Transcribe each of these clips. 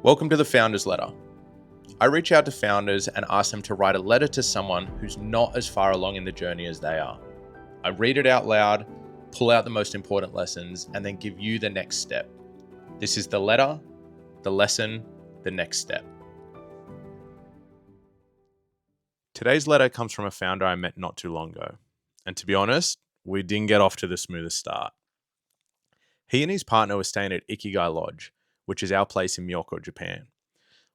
Welcome to the Founders Letter. I reach out to founders and ask them to write a letter to someone who's not as far along in the journey as they are. I read it out loud, pull out the most important lessons, and then give you the next step. This is the letter, the lesson, the next step. Today's letter comes from a founder I met not too long ago. And to be honest, we didn't get off to the smoothest start. He and his partner were staying at Ikigai Lodge, which is our place in Miyako, Japan.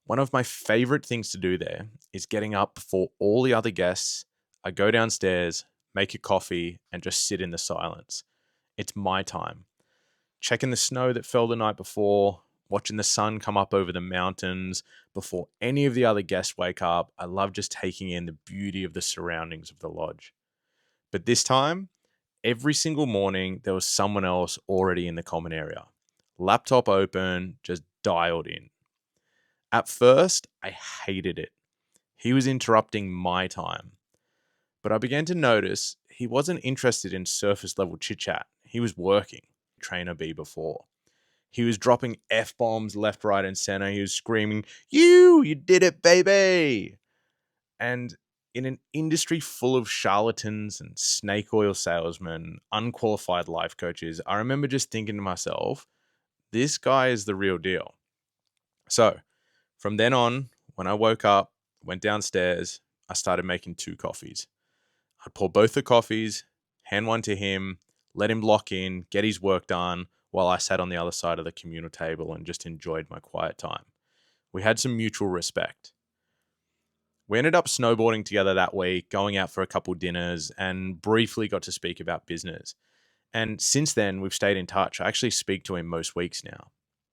One of my favorite things to do there is getting up before all the other guests. I go downstairs, make a coffee, and just sit in the silence. It's my time. Checking the snow that fell the night before, watching the sun come up over the mountains before any of the other guests wake up. I love just taking in the beauty of the surroundings of the lodge. But this time, every single morning, there was someone else already in the common area. Laptop open, just dialed in. At first, I hated it. He was interrupting my time. But I began to notice he wasn't interested in surface level chit chat. He was working. Trainer B before. He was dropping F-bombs left, right, and center. He was screaming, you did it, baby. And in an industry full of charlatans and snake oil salesmen, unqualified life coaches, I remember just thinking to myself, this guy is the real deal. So from then on, when I woke up, went downstairs, I started making 2 coffees. I'd pour both the coffees, hand one to him, let him lock in, get his work done, while I sat on the other side of the communal table and just enjoyed my quiet time. We had some mutual respect. We ended up snowboarding together that week, going out for a couple dinners, and briefly got to speak about business. And since then, we've stayed in touch. I actually speak to him most weeks now.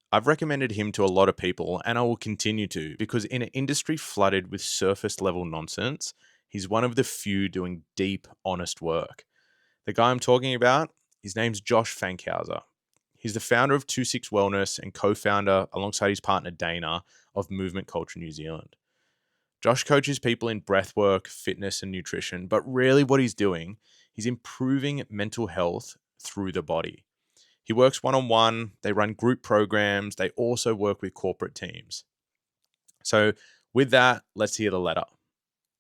I've recommended him to a lot of people, and I will continue to, because in an industry flooded with surface level nonsense, he's one of the few doing deep, honest work. The guy I'm talking about, his name's Josh Fankhauser. He's the founder of 26 Wellness and co-founder, alongside his partner Dana, of Movement Culture New Zealand. Josh coaches people in breathwork, fitness, and nutrition, but really what he's doing, he's improving mental health through the body. He works one-on-one, they run group programs, they also work with corporate teams. So with that, let's hear the letter.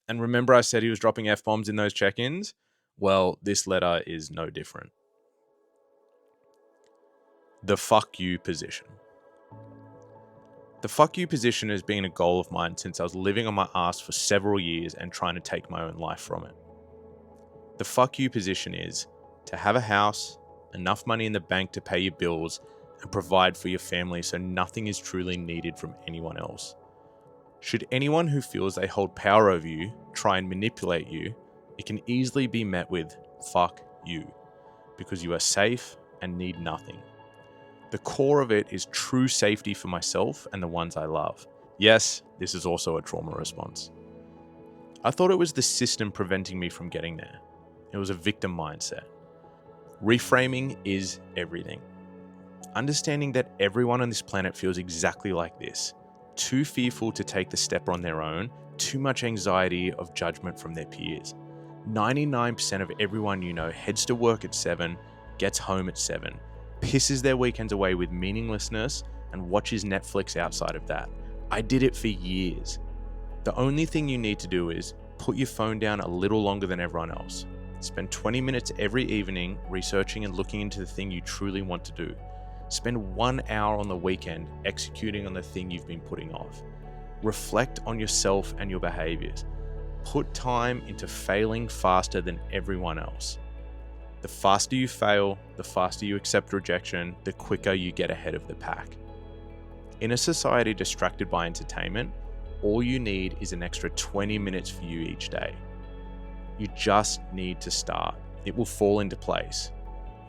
And remember I said he was dropping F-bombs in those check-ins? Well, this letter is no different. The fuck you position. The fuck you position has been a goal of mine since I was living on my ass for several years and trying to take my own life from it. The fuck you position is to have a house, enough money in the bank to pay your bills, and provide for your family so nothing is truly needed from anyone else. Should anyone who feels they hold power over you try and manipulate you, it can easily be met with fuck you, because you are safe and need nothing. The core of it is true safety for myself and the ones I love. Yes, this is also a trauma response. I thought it was the system preventing me from getting there. It was a victim mindset. Reframing is everything. Understanding that everyone on this planet feels exactly like this. Too fearful to take the step on their own, too much anxiety of judgment from their peers. 99% of everyone you know heads to work at 7, gets home at 7, pisses their weekends away with meaninglessness, and watches Netflix outside of that. I did it for years. The only thing you need to do is put your phone down a little longer than everyone else. Spend 20 minutes every evening researching and looking into the thing you truly want to do. Spend 1 hour on the weekend executing on the thing you've been putting off. Reflect on yourself and your behaviors. Put time into failing faster than everyone else. The faster you fail, the faster you accept rejection, the quicker you get ahead of the pack. In a society distracted by entertainment, all you need is an extra 20 minutes for you each day. You just need to start. It will fall into place.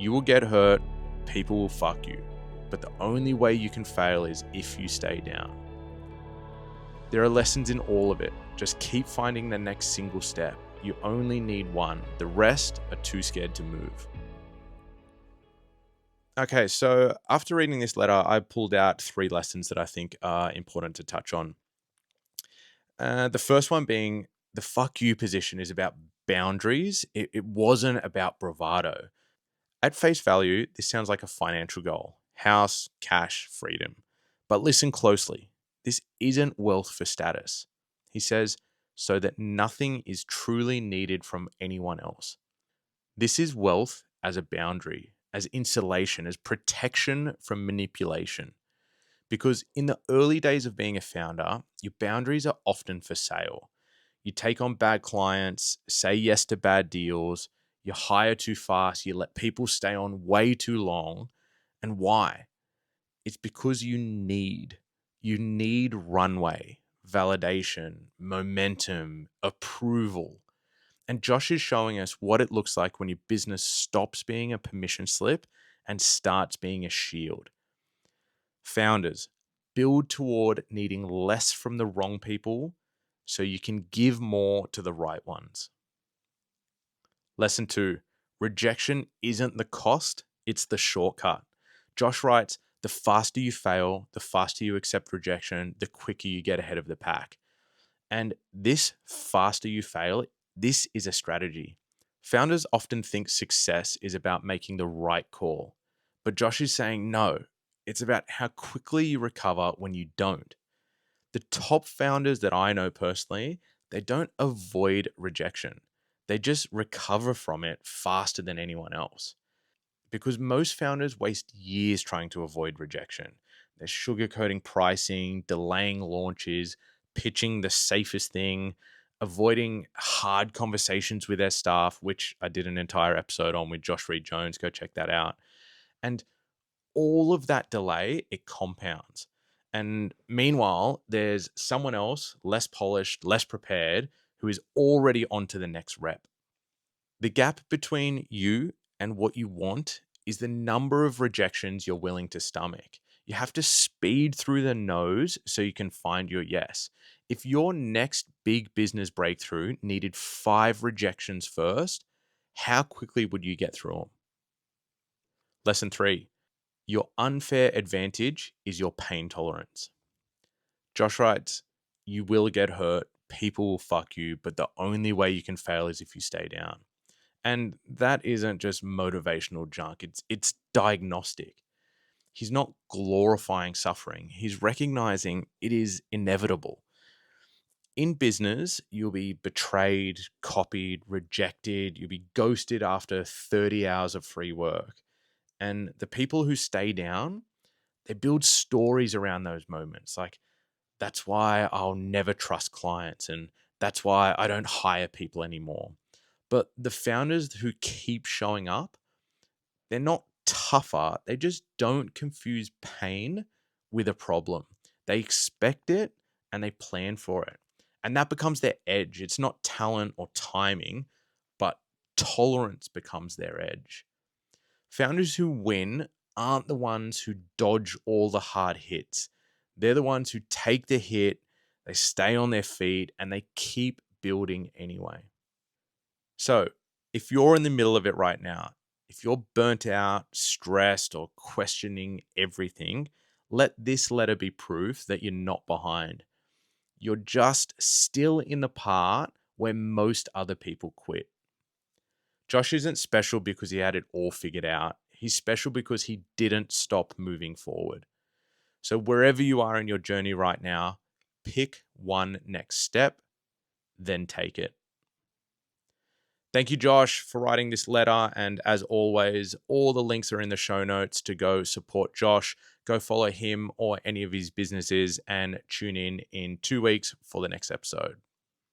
You will get hurt, people will fuck you, but the only way you can fail is if you stay down. There are lessons in all of it. Just keep finding the next single step. You only need one. The rest are too scared to move. Okay, so after reading this letter, I pulled out 3 lessons that I think are important to touch on. The first one being the fuck you position is about boundaries. It wasn't about bravado. At face value, this sounds like a financial goal. House, cash, freedom. But listen closely. this isn't wealth for status. He says, so that nothing is truly needed from anyone else. This is wealth as a boundary, as insulation, as protection from manipulation. Because in the early days of being a founder, your boundaries are often for sale. You take on bad clients, say yes to bad deals, you hire too fast, you let people stay on way too long. And why? It's because you need runway, validation, momentum, approval. And Josh is showing us what it looks like when your business stops being a permission slip and starts being a shield. Founders, build toward needing less from the wrong people so you can give more to the right ones. Lesson 2, rejection isn't the cost, it's the shortcut. Josh writes, the faster you fail, the faster you accept rejection, the quicker you get ahead of the pack. And this faster you fail, this is a strategy. Founders often think success is about making the right call. But Josh is saying no, it's about how quickly you recover when you don't. The top founders that I know personally, they don't avoid rejection. They just recover from it faster than anyone else. Because most founders waste years trying to avoid rejection. They're sugarcoating pricing, delaying launches, pitching the safest thing, avoiding hard conversations with their staff, which I did an entire episode on with Josh Reed Jones. Go check that out. And all of that delay, it compounds. And meanwhile, there's someone else, less polished, less prepared, who is already on to the next rep. The gap between you and what you want is the number of rejections you're willing to stomach. You have to speed through the no's so you can find your yes. If your next big business breakthrough needed 5 rejections first, how quickly would you get through them? Lesson 3, your unfair advantage is your pain tolerance. Josh writes, you will get hurt, people will fuck you, but the only way you can fail is if you stay down. And that isn't just motivational junk, it's diagnostic. He's not glorifying suffering, he's recognizing it is inevitable. In business, you'll be betrayed, copied, rejected, you'll be ghosted after 30 hours of free work. And the people who stay down, they build stories around those moments. Like, that's why I'll never trust clients, and that's why I don't hire people anymore. But the founders who keep showing up, they're not tougher. They just don't confuse pain with a problem. They expect it and they plan for it. And that becomes their edge. It's not talent or timing, but tolerance becomes their edge. Founders who win aren't the ones who dodge all the hard hits. They're the ones who take the hit, they stay on their feet, and they keep building anyway. So, if you're in the middle of it right now, if you're burnt out, stressed, or questioning everything, let this letter be proof that you're not behind. You're just still in the part where most other people quit. Josh isn't special because he had it all figured out. He's special because he didn't stop moving forward. So wherever you are in your journey right now, pick one next step, then take it. Thank you, Josh, for writing this letter. And as always, all the links are in the show notes to go support Josh. Go follow him or any of his businesses and tune in 2 weeks for the next episode.